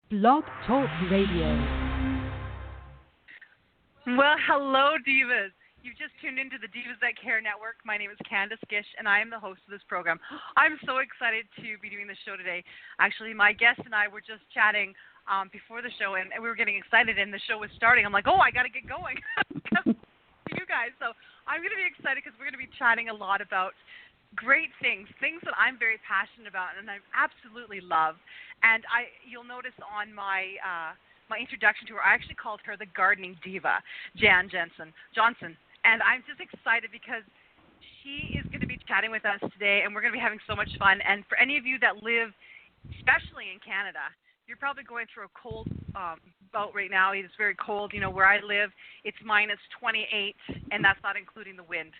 Blog Talk Radio. Well, hello, Divas. You've just tuned into the Divas That Care Network. My name is Candace Gish, and I am the host of this program. I'm so excited to be doing this show today. Actually, my guest and I were just chatting before the show, and we were getting excited, and the show was starting. I'm like, I got to get going because you guys. So I'm going to be excited because we're going to be chatting a lot about great things that I'm very passionate about and I absolutely love. And you'll notice on my introduction to her, I actually called her the gardening diva, Jan Johnson. And I'm just excited because she is going to be chatting with us today, and we're going to be having so much fun. And for any of you that live, especially in Canada, you're probably going through a cold bout right now. It's very cold. You know, where I live, it's minus 28, and that's not including the wind.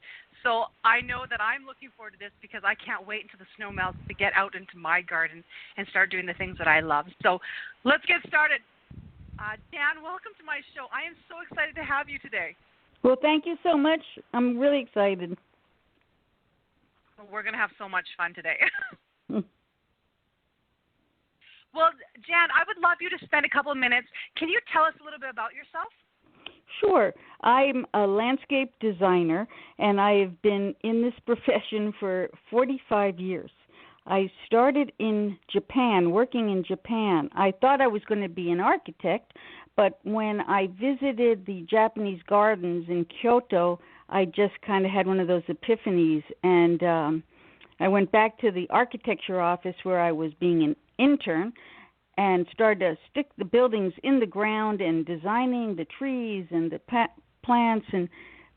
So I know that I'm looking forward to this because I can't wait until the snow melts to get out into my garden and start doing the things that I love. So let's get started. Dan, welcome to my show. I am so excited to have you today. Well, thank you so much. I'm really excited. We're going to have so much fun today. Well, Jan, I would love you to spend a couple of minutes. Can you tell us a little bit about yourself? Sure. I'm a landscape designer, and I have been in this profession for 45 years. I started in Japan, working in Japan. I thought I was going to be an architect, but when I visited the Japanese gardens in Kyoto, I just kind of had one of those epiphanies, and I went back to the architecture office where I was being an intern and started to stick the buildings in the ground and designing the trees and the plants, and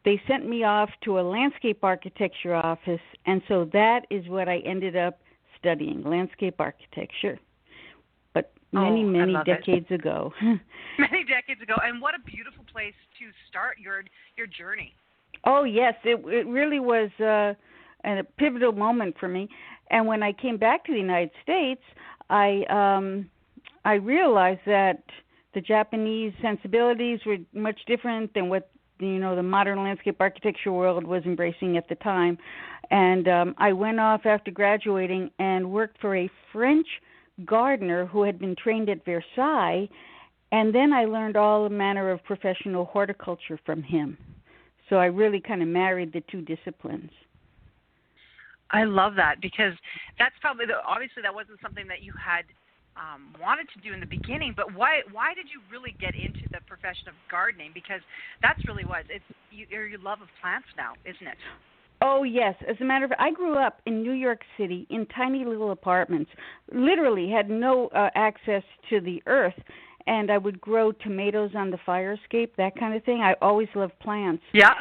they sent me off to a landscape architecture office, and so that is what I ended up studying, landscape architecture, but many decades ago. Many decades ago, and what a beautiful place to start your journey. Oh, yes, it really was a pivotal moment for me, and when I came back to the United States, I realized that the Japanese sensibilities were much different than what the modern landscape architecture world was embracing at the time. And I went off after graduating and worked for a French gardener who had been trained at Versailles, and then I learned all manner of professional horticulture from him. So I really kind of married the two disciplines. I love that because that's probably obviously that wasn't something that you had wanted to do in the beginning, but why did you really get into the profession of gardening? Because that's really what it's your love of plants now, isn't it? Oh, yes. As a matter of fact, I grew up in New York City in tiny little apartments, literally had no access to the earth, and I would grow tomatoes on the fire escape, that kind of thing. I always loved plants. Yeah.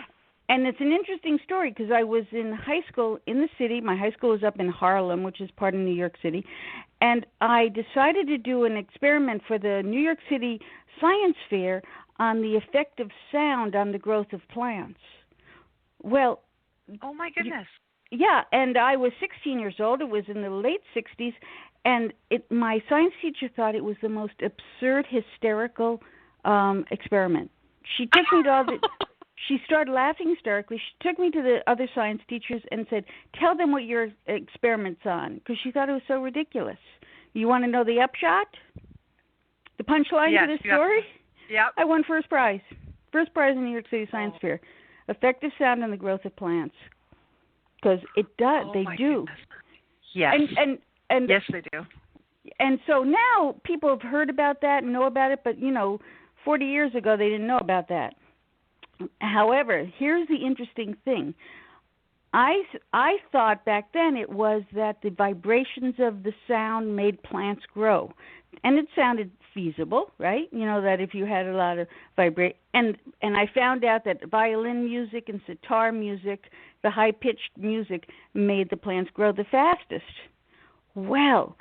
And it's an interesting story because I was in high school in the city. My high school was up in Harlem, which is part of New York City. And I decided to do an experiment for the New York City Science Fair on the effect of sound on the growth of plants. Well, oh my goodness. Yeah, and I was 16 years old. It was in the late 60s. And my science teacher thought it was the most absurd, hysterical experiment. She took me to all the... She started laughing hysterically. She took me to the other science teachers and said, tell them what your experiment's on, because she thought it was so ridiculous. You want to know the upshot? The punchline to this story? Yep. I won first prize. First prize in New York City Science Fair. Effective sound on the growth of plants. Because it does. They do. Goodness. Yes. And yes, they do. And so now people have heard about that and know about it, but, 40 years ago they didn't know about that. However, here's the interesting thing. I thought back then it was that the vibrations of the sound made plants grow. And it sounded feasible, right? That if you had a lot of and I found out that violin music and sitar music, the high-pitched music, made the plants grow the fastest. Well,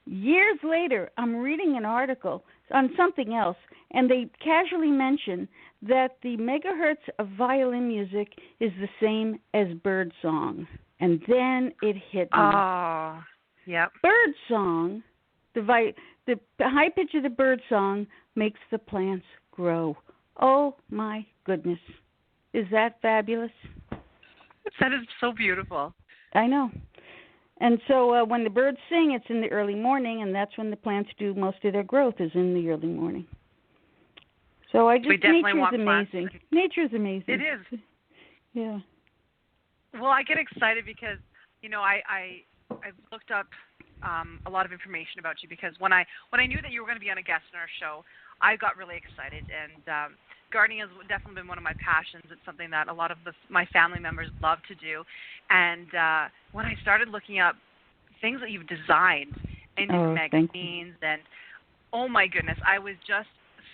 years later, I'm reading an article on something else, and they casually mention that the megahertz of violin music is the same as bird song. And then it hit me. Oh, yep. Bird song, the high pitch of the bird song makes the plants grow. Oh, my goodness. Is that fabulous? That is so beautiful. I know. And so when the birds sing, it's in the early morning, and that's when the plants do most of their growth, is in the early morning. So nature's amazing. Plants. Nature's amazing. It is. Yeah. Well, I get excited because, I've looked up a lot of information about you, because when I knew that you were going to be on a guest in our show, I got really excited. And gardening has definitely been one of my passions. It's something that a lot of my family members love to do. And when I started looking up things that you've designed in magazines, and oh my goodness, I was just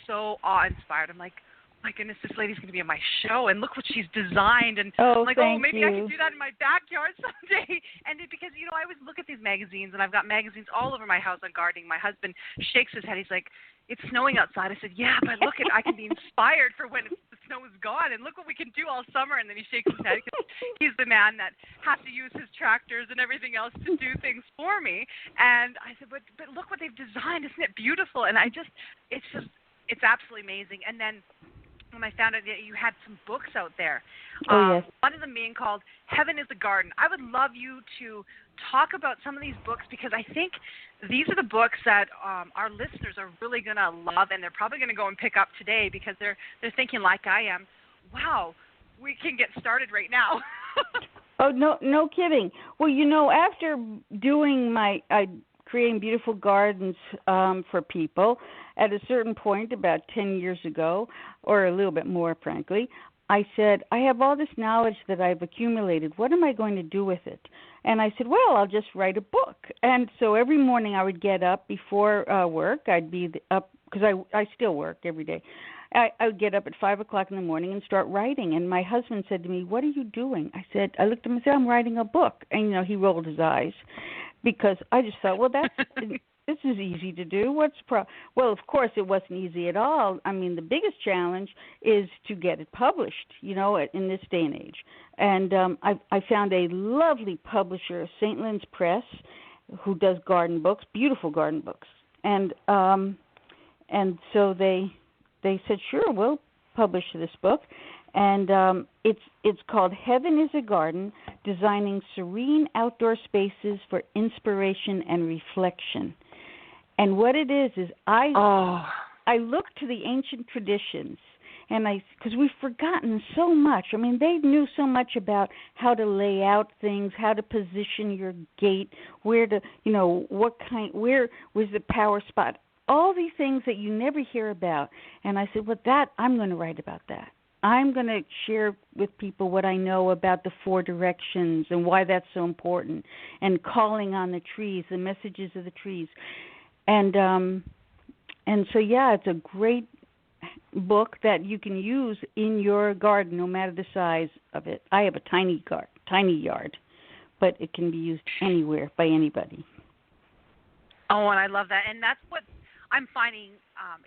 so awe-inspired. I'm like, my goodness, this lady's going to be on my show, and look what she's designed. And I'm like, maybe I can do that in my backyard someday. And because, I always look at these magazines, and I've got magazines all over my house on gardening. My husband shakes his head. He's like, it's snowing outside. I said, yeah, but look, I can be inspired for when the snow is gone, and look what we can do all summer. And then he shakes his head because he's the man that has to use his tractors and everything else to do things for me. And I said, but look what they've designed. Isn't it beautiful? And it's absolutely amazing. And then when I found out that you had some books out there, yes. One of them being called Heaven is a Garden. I would love you to talk about some of these books, because I think these are the books that our listeners are really going to love, and they're probably going to go and pick up today, because they're thinking like I am, wow, we can get started right now. Oh, no kidding. Well, after doing creating beautiful gardens for people, at a certain point about 10 years ago, or a little bit more, frankly, I said, I have all this knowledge that I've accumulated. What am I going to do with it? And I said, well, I'll just write a book. And so every morning I would get up before work. I'd be up, because I still work every day. I would get up at 5 o'clock in the morning and start writing. And my husband said to me, what are you doing? I looked at him and said, I'm writing a book. And, he rolled his eyes, because I just thought, well, this is easy to do. Well, of course, it wasn't easy at all. I mean, the biggest challenge is to get it published, in this day and age. And I found a lovely publisher, St. Lynn's Press, who does garden books, beautiful garden books. And so they said, sure, we'll publish this book. And it's called Heaven is a Garden, Designing Serene Outdoor Spaces for Inspiration and Reflection. And what it is I look to the ancient traditions, and because we've forgotten so much. I mean, they knew so much about how to lay out things, how to position your gate, where to, where was the power spot, all these things that you never hear about. And I said, I'm going to write about that. I'm going to share with people what I know about the 4 directions and why that's so important, and calling on the trees, the messages of the trees. And so, it's a great book that you can use in your garden, no matter the size of it. I have a tiny yard, but it can be used anywhere by anybody. Oh, and I love that. And that's what I'm finding.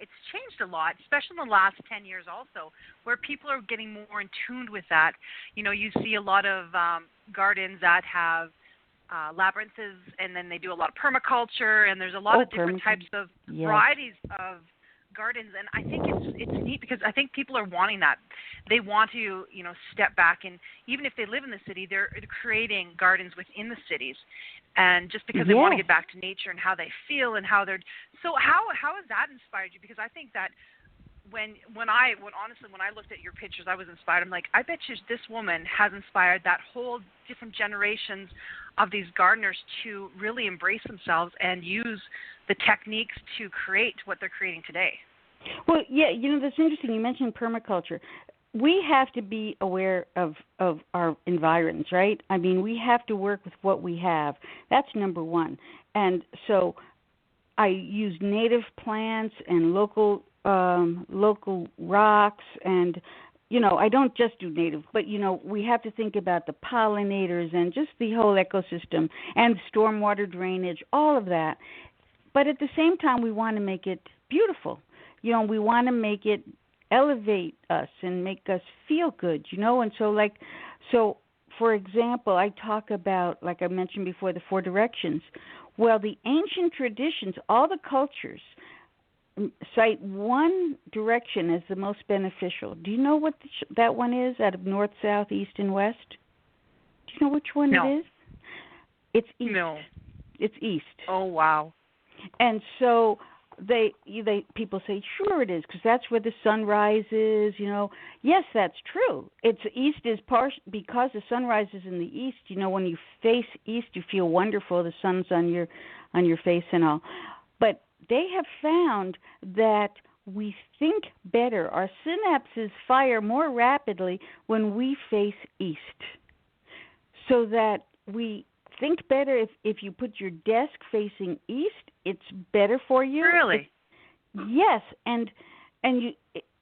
It's changed a lot, especially in the last 10 years also, where people are getting more in tune with that. You see a lot of gardens that have labyrinths, and then they do a lot of permaculture, and there's a lot of different types of varieties of gardens. And I think it's neat, because I think people are wanting that. They want to, step back, and even if they live in the city, they're creating gardens within the cities. And just because they want to get back to nature and how they feel and how they're – so how has that inspired you? Because I think that when I looked at your pictures, I was inspired. I'm like, I bet you this woman has inspired that whole different generations of these gardeners to really embrace themselves and use the techniques to create what they're creating today. Well, that's interesting. You mentioned permaculture. We have to be aware of our environs, right? I mean, we have to work with what we have. That's number one. And so I use native plants and local rocks, and I don't just do native, but we have to think about the pollinators and just the whole ecosystem and stormwater drainage, all of that. But at the same time, we want to make it beautiful. We want to make it elevate us and make us feel good, and so for example, I talk about, like I mentioned before, the 4 directions. Well, the ancient traditions, all the cultures cite one direction as the most beneficial. Do you know what that one is, out of north, south, east, and west? Do you know which one it is? It's east. No. It's east. Oh, wow. And so they people say, sure it is, because that's where the sun rises. Yes, that's true. It's east is because the sun rises in the east. When you face east, you feel wonderful. The sun's on your face and all. But they have found that we think better. Our synapses fire more rapidly when we face east, so that we think better. If you put your desk facing east, it's better for you. Really? Yes, and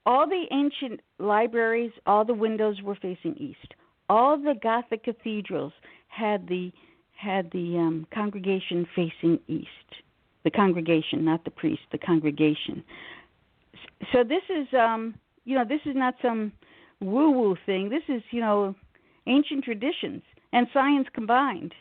all the ancient libraries, all the windows were facing east. All the Gothic cathedrals had the congregation facing east. The congregation, not the priest. The congregation. So this is this is not some woo-woo thing. This is ancient traditions and science combined.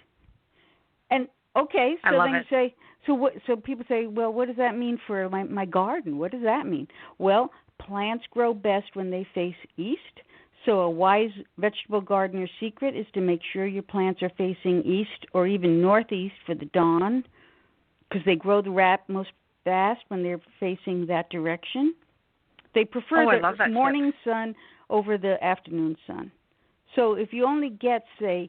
And okay, so then you say, so people say, well, what does that mean for my garden? What does that mean? Well, plants grow best when they face east. So a wise vegetable gardener's secret is to make sure your plants are facing east or even northeast for the dawn, because they grow the most fast when they're facing that direction. They prefer the morning sun over the afternoon sun. So if you only get, say,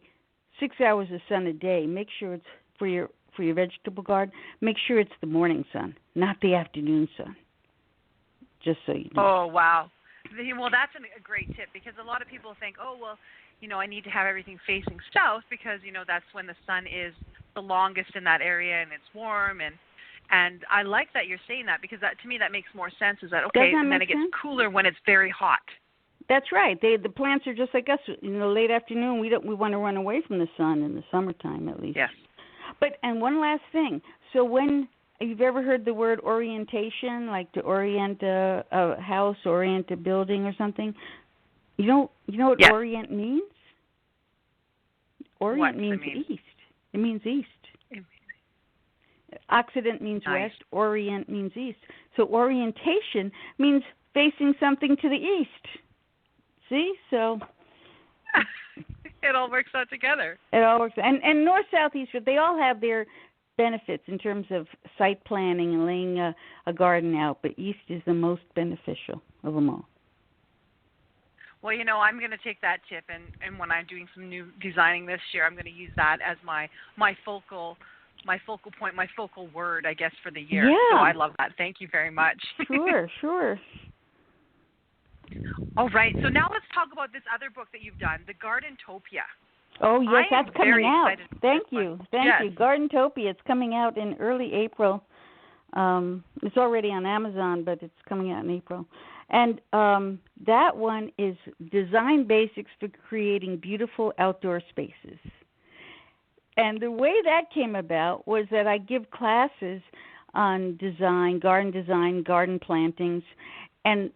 6 hours of sun a day, make sure it's for your vegetable garden. Make sure it's the morning sun, not the afternoon sun. Just so you know. Oh, wow. Well, that's a great tip, because a lot of people think, oh, well, I need to have everything facing south because, that's when the sun is the longest in that area and it's warm. And I like that you're saying that, because to me that makes more sense. Is that okay? And then it gets cooler when it's very hot. That's right. The plants are just like us. Late afternoon, we want to run away from the sun in the summertime, at least. Yes. And one last thing. So when you've ever heard the word orientation, like to orient a house, orient a building or something, you know what yes. orient means? Orient means east. It means east. Occident means west. Orient means east. So orientation means facing something to the east. See? So it all works out together. It all works. And north, south, east, they all have their benefits in terms of site planning and laying a garden out, but east is the most beneficial of them all. Well, I'm going to take that tip, and when I'm doing some new designing this year, I'm going to use that as my focal point, my focal word, I guess, for the year. Yeah. So I love that. Thank you very much. Sure. All right. So now let's talk about this other book that you've done, The Garden-topia. Oh, yes, that's coming out. Thank you. Yes. Garden-topia. It's coming out in early April. It's already on Amazon, but it's coming out in April. And that one is Design Basics for Creating Beautiful Outdoor Spaces. And the way that came about was that I give classes on garden plantings, and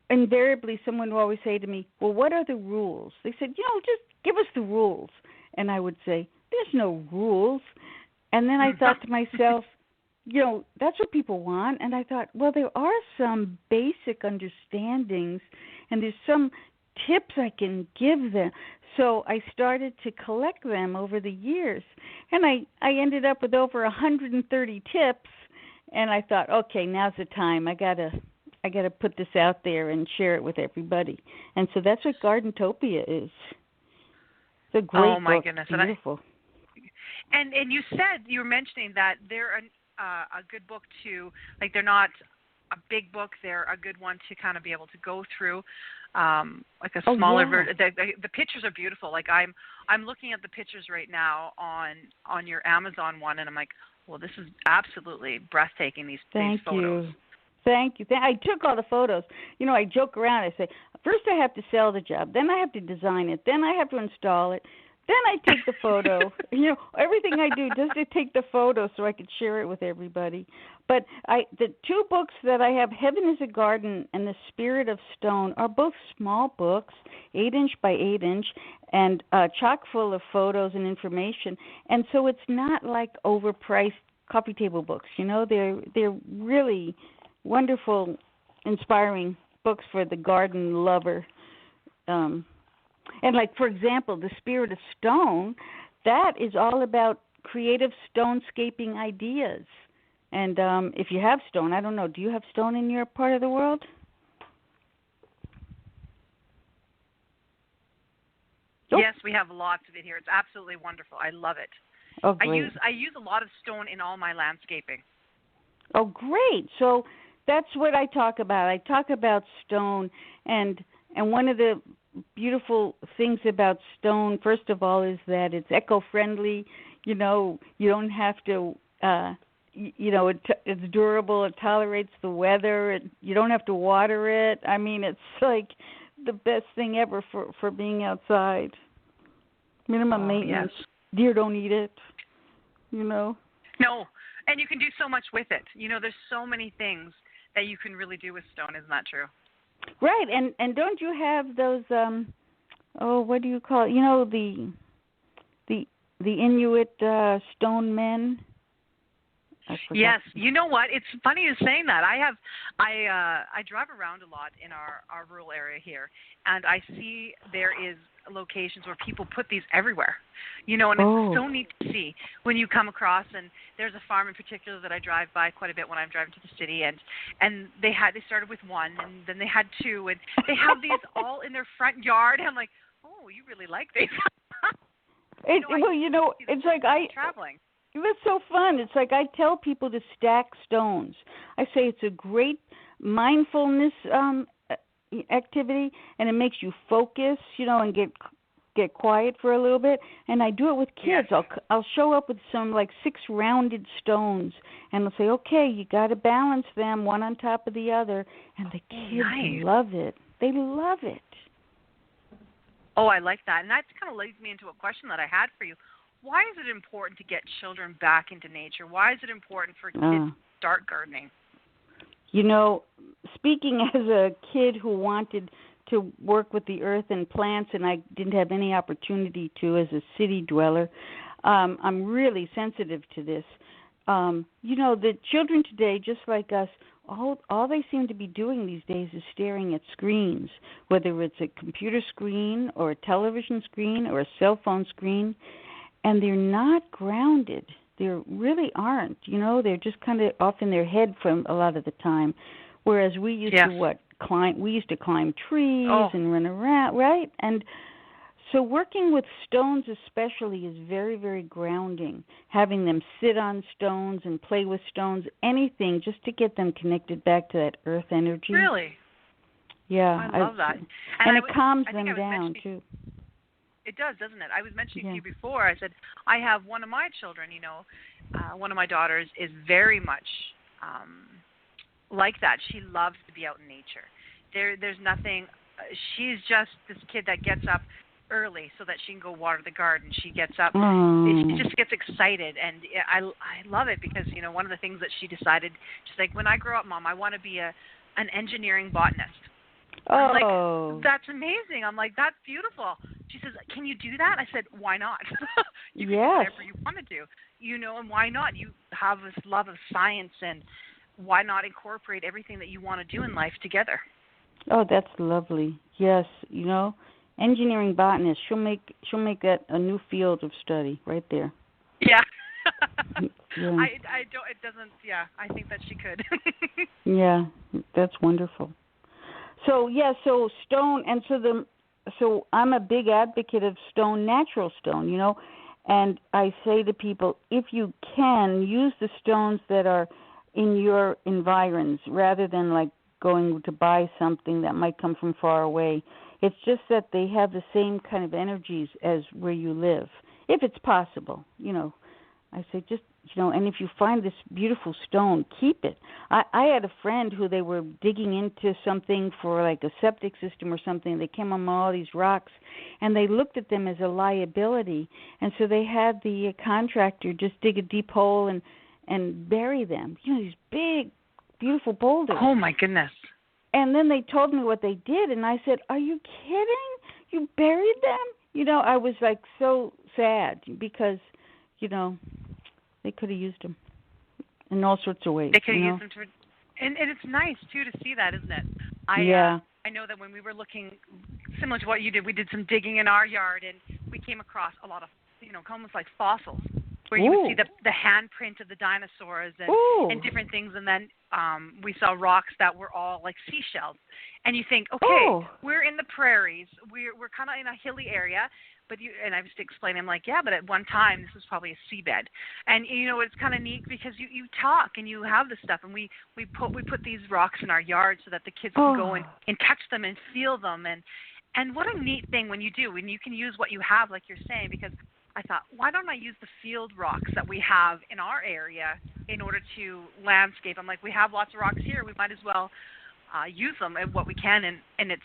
invariably someone would always say to me, well, what are the rules? They said, just give us the rules. And I would say, there's no rules. And then I thought to myself, that's what people want. And I thought, well, there are some basic understandings, and there's some tips I can give them. So I started to collect them over the years, and I ended up with over 130 tips. And I thought, okay, now's the time. I gotta put this out there and share it with everybody. And so that's what Garden-topia is. It's a great book. Oh my goodness! Beautiful. And you said, you were mentioning that they're a good book to, like, they're not a big book. They're a good one to kind of be able to go through. Like a smaller version. The pictures are beautiful. Like I'm looking at the pictures right now on your Amazon one, and I'm like, well, this is absolutely breathtaking. These photos. Thank you. I took all the photos. I joke around. I say, first I have to sell the job, then I have to design it, then I have to install it, then I take the photo. Everything I do just to take the photo so I could share it with everybody. But the two books that I have, Heaven is a Garden and The Spirit of Stone, are both small books, 8-inch by 8-inch, and chock full of photos and information. And so it's not like overpriced coffee table books. They're really wonderful, inspiring books for the garden lover. And like, for example, The Spirit of Stone, that is all about creative stonescaping ideas. And if you have stone, I don't know, do you have stone in your part of the world? Oh. Yes, we have lots of it here. It's absolutely wonderful. I love it. Oh, great. I use a lot of stone in all my landscaping. Oh, great. So that's what I talk about. I talk about stone, and one of the beautiful things about stone, first of all, is that it's eco-friendly. You know, you don't have to, it's durable. It tolerates the weather. You don't have to water it. I mean, it's like the best thing ever for being outside. Minimum maintenance. Yes. Deer don't eat it, No. And you can do so much with it. There's so many things that you can really do with stone. Isn't that true? Right. And don't you have those, what do you call it? The Inuit stone men? Yes. You know what? It's funny you're saying that. I drive around a lot in our rural area here, and I see there is locations where people put these everywhere. And it's so neat to see when you come across, and there's a farm in particular that I drive by quite a bit when I'm driving to the city, and they started with one, and then they had two, and they have these all in their front yard. I'm like, oh, you really like these. It's like traveling. It was so fun. It's like I tell people to stack stones. I say it's a great mindfulness activity, and it makes you focus, and get quiet for a little bit. And I do it with kids. Yes. I'll show up with some 6 rounded stones, and I'll say, okay, you got to balance them one on top of the other. And the kids love it. They love it. Oh, I like that. And that kind of leads me into a question that I had for you. Why is it important to get children back into nature? Why is it important for kids to start gardening? Speaking as a kid who wanted to work with the earth and plants, and I didn't have any opportunity to as a city dweller, I'm really sensitive to this. The children today, just like us, all they seem to be doing these days is staring at screens, whether it's a computer screen or a television screen or a cell phone screen. And they're not grounded. They really aren't. They're just kind of off in their head from a lot of the time. Whereas we used to climb. We used to climb trees and run around, right? And so working with stones especially is very, very grounding. Having them sit on stones and play with stones, anything just to get them connected back to that earth energy. Really? Yeah. I love that. And it calms them down too. It does, doesn't it? I was mentioning to you before, I said, I have one of my children, one of my daughters is very much like that. She loves to be out in nature. There's nothing, she's just this kid that gets up early so that she can go water the garden. She gets up, she just gets excited, and I love it because, one of the things that she decided, she's like, when I grow up, Mom, I want to be an engineering botanist. I'm like, that's amazing. I'm like, that's beautiful. She says, can you do that? I said, why not? You can do whatever you want to do, and why not? You have this love of science, and why not incorporate everything that you want to do in life together? Oh, that's lovely. Yes, engineering botanist. She'll make that a new field of study right there. Yeah. Yeah. I don't. It doesn't. Yeah, I think that she could. Yeah, that's wonderful. So stone, and so I'm a big advocate of stone, natural stone, and I say to people, if you can, use the stones that are in your environs rather than going to buy something that might come from far away. It's just that they have the same kind of energies as where you live, if it's possible, I say just, and if you find this beautiful stone, keep it. I had a friend who they were digging into something for a septic system or something. They came on all these rocks, and they looked at them as a liability. And so they had the contractor just dig a deep hole and bury them. These big, beautiful boulders. Oh, my goodness. And then they told me what they did, and I said, are you kidding? You buried them? I was so sad because, they could have used them in all sorts of ways. They could have used them and it's nice too to see that, isn't it? I know that when we were looking, similar to what you did, we did some digging in our yard, and we came across a lot of, almost like fossils. where you would see the handprint of the dinosaurs and different things, and then we saw rocks that were all like seashells. And you think, okay, we're in the prairies, we're kind of in a hilly area, but and I was explaining, I'm like, yeah, but at one time this was probably a seabed. And you know, it's kind of neat because you talk and you have this stuff, and we put these rocks in our yard so that the kids can go and touch them and feel them, and what a neat thing when you can use what you have, like you're saying, because I thought, why don't I use the field rocks that we have in our area in order to landscape? I'm like, we have lots of rocks here, we might as well use them at what we can, and it's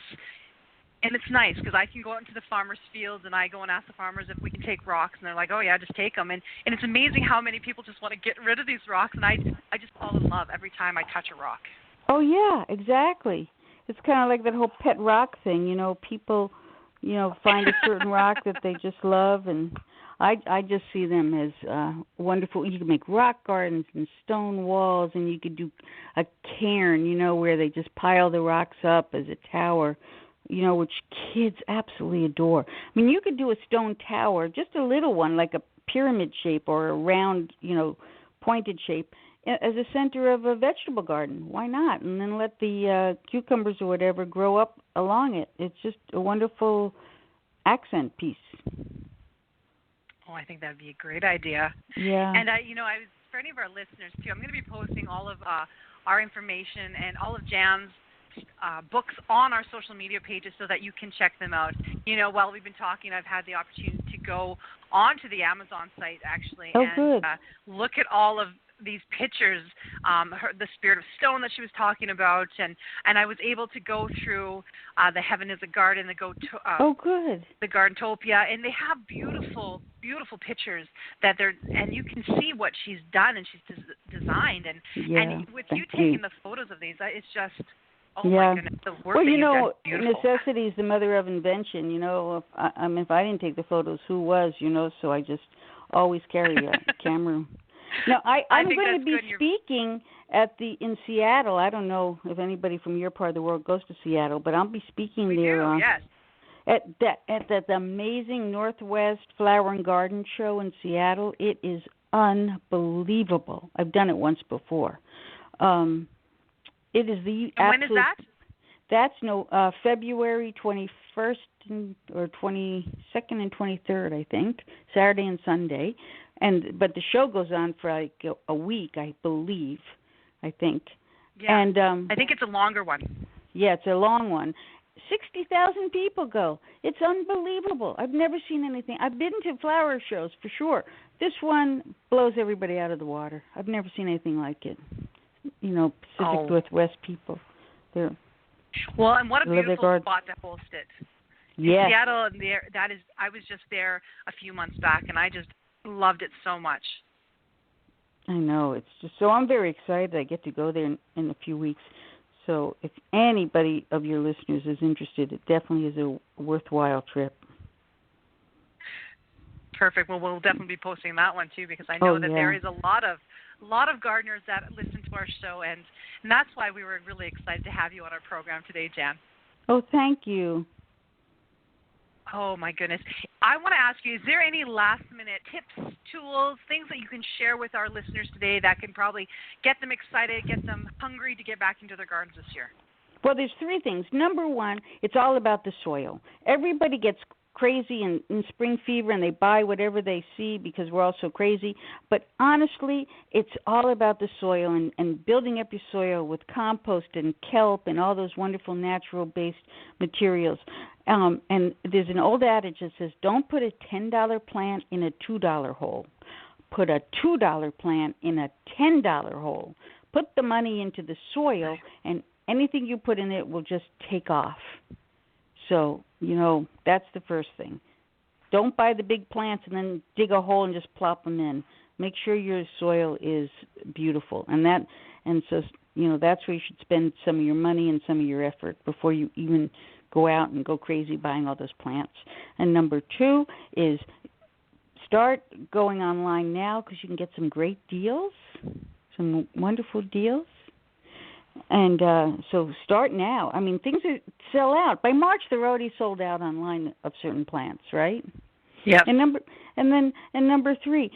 nice because I can go out into the farmers' fields and I go and ask the farmers if we can take rocks, and they're like, oh yeah, just take them, and it's amazing how many people just want to get rid of these rocks, and I just fall in love every time I touch a rock. Oh yeah, exactly. It's kind of like that whole pet rock thing, you know, people, you know, find a certain rock that they just love, and I just see them as wonderful. You can make rock gardens and stone walls, and you could do a cairn, you know, where they just pile the rocks up as a tower, you know, which kids absolutely adore. I mean, you could do a stone tower, just a little one, like a pyramid shape or a round, you know, pointed shape, as a center of a vegetable garden. Why not? And then let the cucumbers or whatever grow up along it. It's just a wonderful accent piece. Oh, I think that would be a great idea. Yeah. And for any of our listeners too, I'm going to be posting all of our information and all of Jan's books on our social media pages so that you can check them out. You know, while we've been talking, I've had the opportunity to go onto the Amazon site actually and look at all of these pictures, the Spirit of Stone that she was talking about, and I was able to go through the Heaven is a Garden, the Gardentopia, and they have beautiful, beautiful pictures that and you can see what she's done and she's designed, and with you taking the photos of these, it's just. Oh my goodness, the work well, you know, beautiful. Necessity is the mother of invention. You know, if I didn't take the photos, who was? You know, so I just always carry a camera. Now, I'm going to be speaking in Seattle. I don't know if anybody from your part of the world goes to Seattle, but I'll be speaking there. Yes. At that amazing Northwest Flower and Garden Show in Seattle. It is unbelievable. I've done it once before. It is the and when is that? That's February 21st or 22nd and 23rd, I think, Saturday and Sunday. But the show goes on for like a week, I believe. I think. Yeah. And I think it's a longer one. Yeah, it's a long one. 60,000 people go. It's unbelievable. I've never seen anything. I've been to flower shows for sure. This one blows everybody out of the water. I've never seen anything like it. You know, Pacific Northwest people. They're well, and what a beautiful spot to host it. Yeah. Seattle, I was just there a few months back, and I just loved it so much. I know. It's just so I'm very excited I get to go there in a few weeks. So if anybody of your listeners is interested, it definitely is a worthwhile trip. Perfect. Well, we'll definitely be posting that one too, because I know that there is a lot of gardeners that listen to our show, and that's why we were really excited to have you on our program today, Jan. Oh, thank you. Oh, my goodness. I want to ask you, is there any last-minute tips, tools, things that you can share with our listeners today that can probably get them excited, get them hungry to get back into their gardens this year? Well, there's three things. Number one, it's all about the soil. Everybody gets crazy in spring fever and they buy whatever they see because we're all so crazy. But honestly, it's all about the soil and building up your soil with compost and kelp and all those wonderful natural-based materials. And there's an old adage that says, don't put a $10 plant in a $2 hole. Put a $2 plant in a $10 hole. Put the money into the soil, and anything you put in it will just take off. So, you know, that's the first thing. Don't buy the big plants and then dig a hole and just plop them in. Make sure your soil is beautiful. And so, you know, that's where you should spend some of your money and some of your effort before you even go out and go crazy buying all those plants. And number two is start going online now because you can get some great deals, some wonderful deals. And so start now. I mean, things sell out. By March, they're already sold out online of certain plants, right? Yeah. And number three,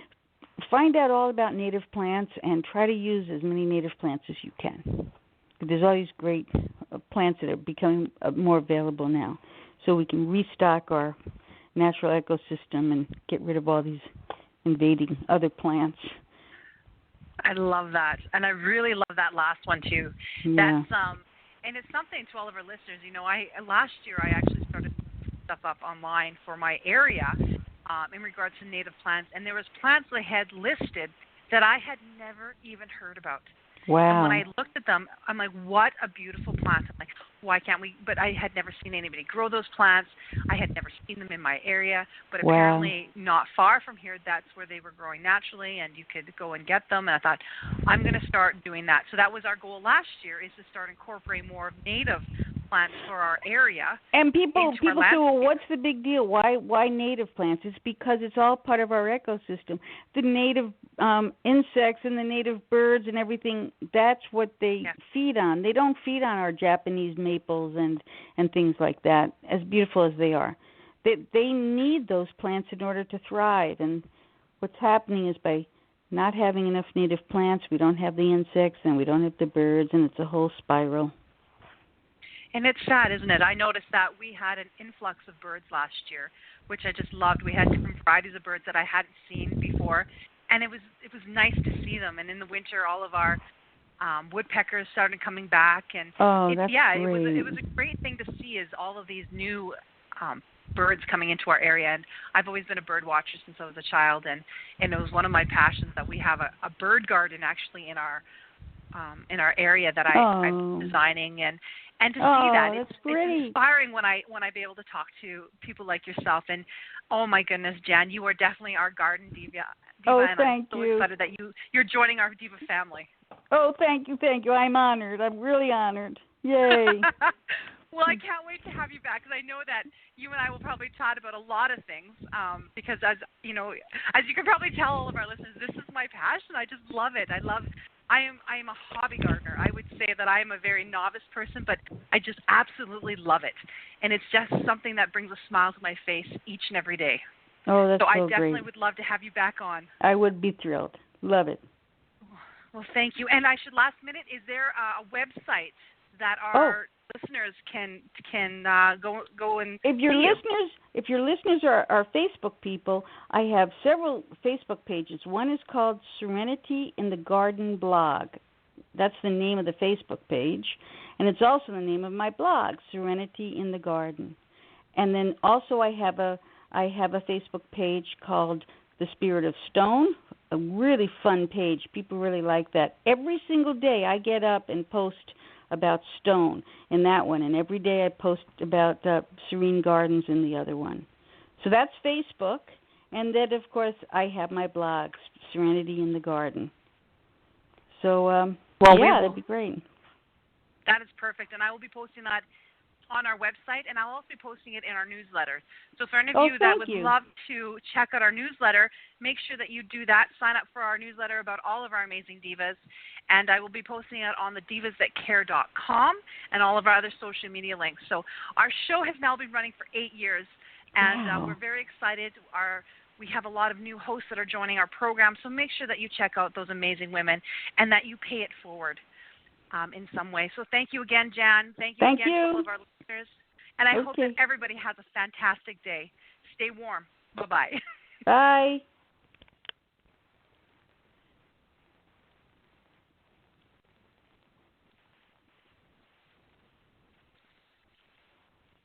find out all about native plants and try to use as many native plants as you can. There's all these great plants that are becoming more available now, so we can restock our natural ecosystem and get rid of all these invading other plants. I love that, and I really love that last one too. Yeah. That's and it's something to all of our listeners. Last year I actually started stuff up online for my area in regards to native plants, and there was plants I had listed that I had never even heard about. Wow. And when I looked at them, I'm like, what a beautiful plant. I'm like, why can't we? But I had never seen anybody grow those plants. I had never seen them in my area. But apparently not far from here, that's where they were growing naturally, and you could go and get them. And I thought, I'm going to start doing that. So that was our goal last year, is to start incorporating more of native plants for our area. And people say, well, what's the big deal? Why native plants? It's because it's all part of our ecosystem. The native insects and the native birds and everything, that's what they feed on. They don't feed on our Japanese maples and things like that, as beautiful as they are. They need those plants in order to thrive. And what's happening is, by not having enough native plants, we don't have the insects and we don't have the birds, and it's a whole spiral. And it's sad, isn't it? I noticed that we had an influx of birds last year, which I just loved. We had different varieties of birds that I hadn't seen before, and it was nice to see them. And in the winter, all of our woodpeckers started coming back, and that's great. It was a great thing to see, is all of these new birds coming into our area. And I've always been a bird watcher since I was a child, and it was one of my passions that we have a bird garden actually in our area that I'm designing, and to see that, it's inspiring when I be able to talk to people like yourself. And oh my goodness, Jan, you are definitely our garden diva. And thank I'm so you. excited that you're joining our diva family. Oh, thank you. I'm honored. I'm really honored. Yay. Well, I can't wait to have you back, because I know that you and I will probably chat about a lot of things, because as you can probably tell all of our listeners, this is my passion. I just love it. I am a hobby gardener. I would say that I am a very novice person, but I just absolutely love it. And it's just something that brings a smile to my face each and every day. Oh, that's so I definitely great. would love to have you back on. I would be thrilled. Love it. Well, thank you. And last minute, is there a website that our listeners can go and if your listeners are Facebook people, I have several Facebook pages. One is called Serenity in the Garden Blog. That's the name of the Facebook page, and it's also the name of my blog, Serenity in the Garden. And then also I have a Facebook page called The Spirit of Stone, a really fun page. People really like that. Every single day I get up and post about stone in that one, and every day I post about serene gardens in the other one. So that's Facebook, and then of course I have my blog, Serenity in the Garden. So that'd be great. That is perfect, and I will be posting that on our website, and I'll also be posting it in our newsletter. So for any of you that would love to check out our newsletter, make sure that you do that. Sign up for our newsletter about all of our amazing divas, and I will be posting it on the divasthatcare.com and all of our other social media links. So our show has now been running for 8 years, and we're very excited. We have a lot of new hosts that are joining our program, so make sure that you check out those amazing women and that you pay it forward in some way. So thank you again, Jan. Thank you again to all of our listeners. And I hope that everybody has a fantastic day. Stay warm. Bye-bye. Bye.